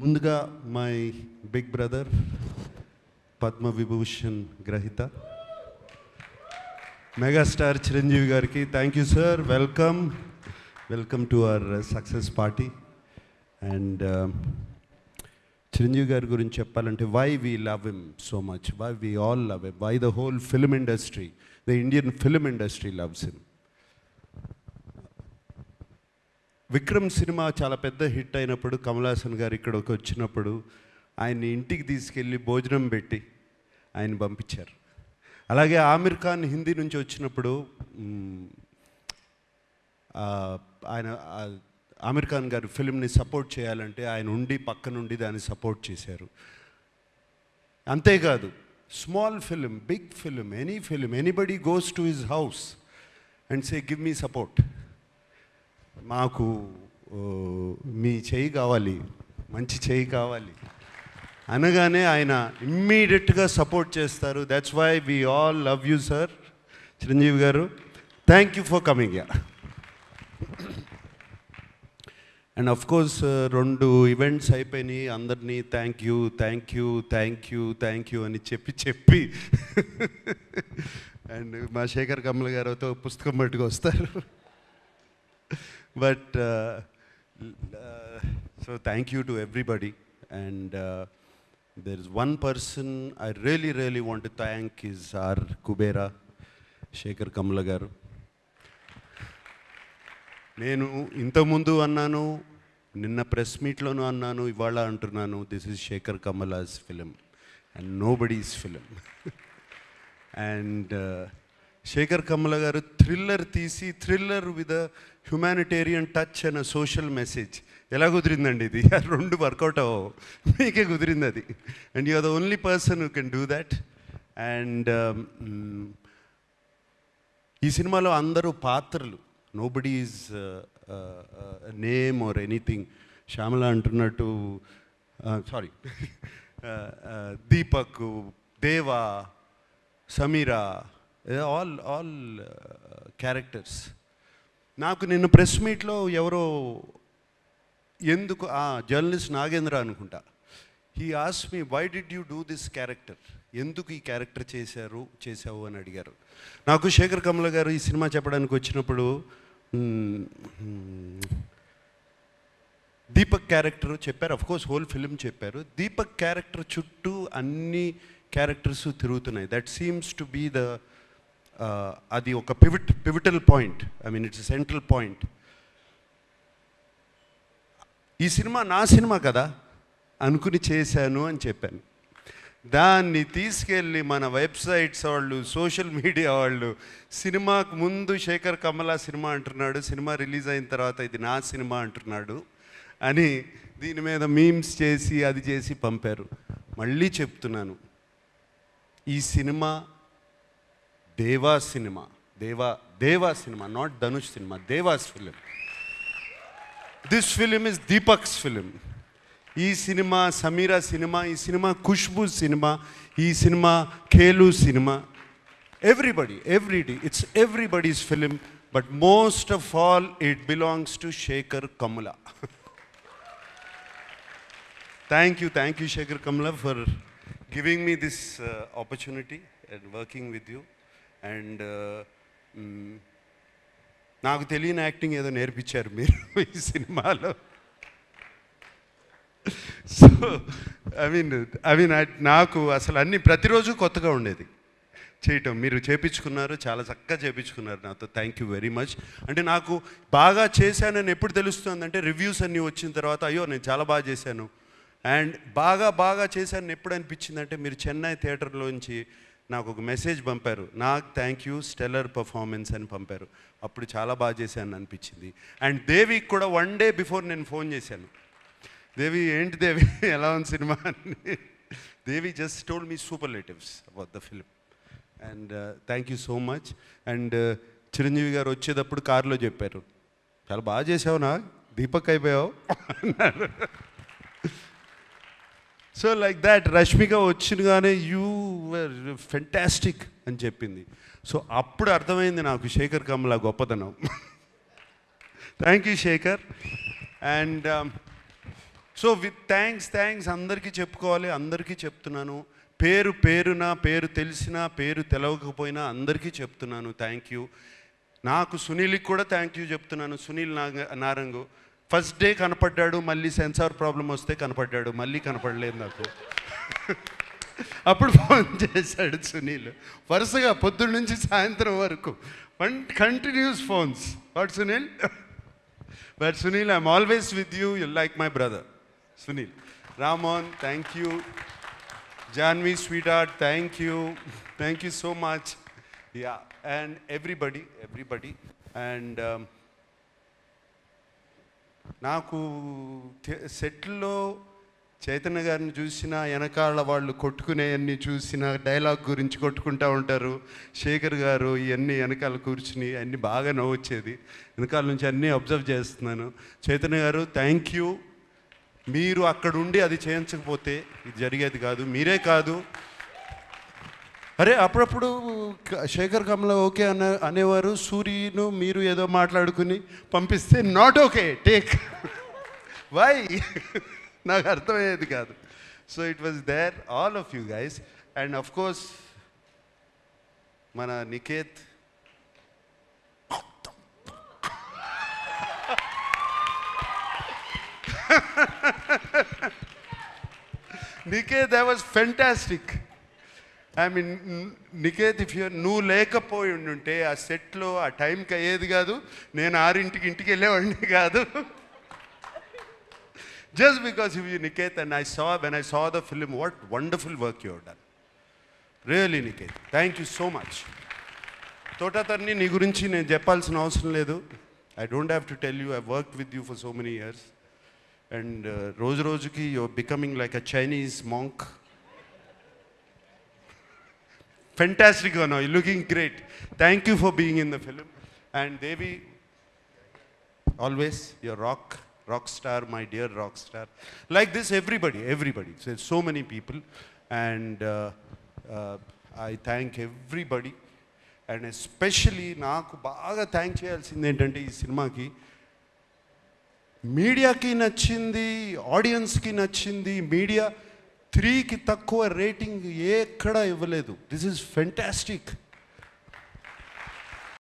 ముందుగా my big brother Padma Vibhushan గ్రహీత megastar Chiranjeevi గారికి thank you sir. Welcome to our success party. And Chiranjeevi గారి గురించి చెప్పాలంటే why we love him so much, why we all love him, why the whole film industry, the Indian film industry loves him. Vikram cinema చాలా పెద్ద hit అయినప్పుడు కమల్ హాసన్ గారు ఇక్కడికి వచ్చినప్పుడు ఆయన్ని ఇంటికి తీసుకెళ్ళి భోజనం పెట్టి ఆయన పంపించారు. అలాగే ఆమిర్ ఖాన్ హిందీ నుంచి వచ్చినప్పుడు ఆయన ఆమిర్ ఖాన్ గారు ఫిల్మ్ని సపోర్ట్ చేయాలంటే ఆయన ఉండి పక్క నుండి దాన్ని సపోర్ట్ చేశారు. అంతేకాదు small film, big film, any film, anybody goes to his house and say give me support, మాకు మీ చేయి కావాలి, మంచి చేయి కావాలి అనగానే ఆయన ఇమ్మీడియట్గా సపోర్ట్ చేస్తారు. That's why we all love you sir Chiranjeevi garu. Thank you for coming yeah. And of course 2 events అయిపోయినాయి, అందరినీ thank you thank you thank you thank you అని చెప్పి అండ్ మా శేఖర్ కమల గారితో పుస్తకం పట్టుకు వస్తారు. But so thank you to everybody, and there is one person I really want to thank is our Kubera Shekhar Kamala garu. Nenu intamundu annanu, ninna press meet lonu annanu, ivala antunnanu, this is Shekhar Kamala's film and nobody's film. And Shekhar Kamala garu thriller తీసి thriller with a humanitarian touch and social message. ఎలా కుదిరిందండి ఇది? 2 work out అవ్వవు, మీకే కుదిరింది అది. And you are the only person who can do that. And ఈ సినిమాలో అందరూ పాత్రలు, nobody is name or anything. Shyamala అంటున్నట్టు sorry Deepak, Deva, Sameera, all characters. నాకు నిన్న ప్రెస్ మీట్లో ఎవరో ఎందుకు జర్నలిస్ట్ నాగేంద్ర అనుకుంటా, he asked me why did you do this character, ఎందుకు ఈ క్యారెక్టర్ చేసావు అని అడిగారు. నాకు శేఖర్ కమల గారు ఈ సినిమా చెప్పడానికి వచ్చినప్పుడు దీపక్ క్యారెక్టర్ చెప్పారు, అఫ్కోర్స్ హోల్ ఫిల్మ్ చెప్పారు. దీపక్ క్యారెక్టర్ చుట్టూ అన్ని క్యారెక్టర్స్ తిరుగుతున్నాయి. That seems to be the అది ఒక pivotal point, I mean it's central point. ఈ సినిమా నా సినిమా కదా అనుకుని చేశాను అని చెప్పాను. దాన్ని తీసుకెళ్ళి మన వెబ్సైట్స్ వాళ్ళు, సోషల్ మీడియా వాళ్ళు, సినిమాకు ముందు శేఖర్ కమల సినిమా అంటున్నాడు, సినిమా రిలీజ్ అయిన తర్వాత ఇది నా సినిమా అంటున్నాడు అని దీని మీద మీమ్స్ చేసి అది చేసి పంపారు. మళ్ళీ చెప్తున్నాను, ఈ cinema Deva cinema, Deva cinema, not Dhanush cinema, Deva's film. This film is Deepak's film. ఈ సినిమా సమీరా సినిమా, ఈ సినిమా ఖుష్బూ సినిమా, ఈ సినిమా ఖేలు cinema, everybody, it's everybody's film, but most of all it belongs to Shekhar Kamala. Thank you Shekhar Kamala for giving me this opportunity and working with you. And నాకు తెలియని acting ఏదో నేర్పించారు మీరు ఈ సినిమాలో. So I mean నాకు అసలు అన్నీ ప్రతిరోజు కొత్తగా ఉండేది చేయటం. మీరు చేపించుకున్నారు, చాలా చక్కగా చేపించుకున్నారు నాతో. Thank you very much. అంటే నాకు బాగా చేశానని ఎప్పుడు తెలుస్తుందంటే రివ్యూస్ అన్నీ వచ్చిన తర్వాత, అయ్యో నేను చాలా బాగా చేశాను. అండ్ బాగా చేశానని ఎప్పుడు అనిపించిందంటే, మీరు చెన్నై థియేటర్లోంచి నాకు ఒక మెసేజ్ పంపారు, నాకు థ్యాంక్ యూ స్టెల్లర్ పర్ఫార్మెన్స్ అని పంపారు. అప్పుడు చాలా బాగా చేశాను అనిపించింది. అండ్ దేవికి కూడా 1 day బిఫోర్ నేను ఫోన్ చేశాను, దేవి ఏంటి దేవి ఎలా ఉంది సినిమా అని. Devi just told me superlatives about the film. And thank you so much. And Chiranjeevi garu వచ్చేటప్పుడు కారులో చెప్పారు, చాలా బాగా చేసావు, నా దీపక్ అయిపోయావు అన్నారు. సో లైక్ దాట్ రష్మిక వచ్చినగానే యూ వర్ ఫెంటాస్టిక్ అని చెప్పింది. సో అప్పుడు అర్థమైంది నాకు శేఖర్ కమల గొప్పతనం. Thank you Shekhar. And so with thanks అందరికీ చెప్పుకోవాలి, అందరికీ చెప్తున్నాను. పేరు పేరు తెలిసినా పేరు తెలవకపోయినా అందరికీ చెప్తున్నాను థ్యాంక్ యూ. నాకు సునీల్కి కూడా థ్యాంక్ యూ చెప్తున్నాను. సునీల్ నారంగు ఫస్ట్ డే కనపడ్డాడు, మళ్ళీ సెన్సార్ ప్రాబ్లం వస్తే కనపడ్డాడు, మళ్ళీ కనపడలేదు నాకు. అప్పుడు ఫోన్ చేశాడు సునీల్, వరుసగా పొద్దున్న నుంచి సాయంత్రం వరకు continuous phones. What Sunil? But Sunil, I'm always with you, you like my brother Sunil. Ramohan, thank you. Janvi, sweetheart, thank you so much. Yeah, and everybody, and నాకు సెట్లో చైతన్య గారిని చూసిన, వెనకాల వాళ్ళు కొట్టుకునేవన్నీ చూసిన, డైలాగ్ గురించి కొట్టుకుంటూ ఉంటారు శేఖర్ గారు, ఇవన్నీ వెనకాల కూర్చుని అన్నీ బాగా నవ్వొచ్చేది. వెనకాల నుంచి అన్నీ అబ్జర్వ్ చేస్తున్నాను. చైతన్య గారు థ్యాంక్ యూ. మీరు అక్కడుండి అది చేయించకపోతే ఇది జరిగేది కాదు. మీరే కాదు, అరే అప్పుడప్పుడు శేఖర్ కమల ఓకే అనేవారు, సూర్యను మీరు ఏదో మాట్లాడుకుని పంపిస్తే నాట్ ఓకే టేక్ వై నాకు అర్థమయ్యేది కాదు. So it was there all of you guys. And of course మన Niket, Niket, that was fantastic. I mean, Niket, if నువ్వు లేకపోయి ఉంటే ఆ సెట్లో ఆ టైంకి అయ్యేది కాదు, నేను 6ంటికి ఇంటికి వెళ్ళేవాడిని కాదు. Just because of you, Niket, and when I saw the film, what wonderful work you have done. Really, Niket, thank you so much. Thota Tharani నీ గురించి నేను చెప్పాల్సిన అవసరం లేదు. I don't have to tell you, I've worked with you for so many years. And రోజుకి you're becoming like a Chinese monk. Fantastic, you're looking great. Thank you for being in the film. And Devi, always you're rock star, my dear rock star. Like this, everybody. So there's so many people, and I thank everybody. And especially నాకు బాగా thank చేయాల్సింది ఏంటంటే, ఈ సినిమాకి మీడియాకి నచ్చింది, ఆడియన్స్కి నచ్చింది. మీడియా 3కి తక్కువ రేటింగ్ ఎక్కడా ఇవ్వలేదు. This is fantastic.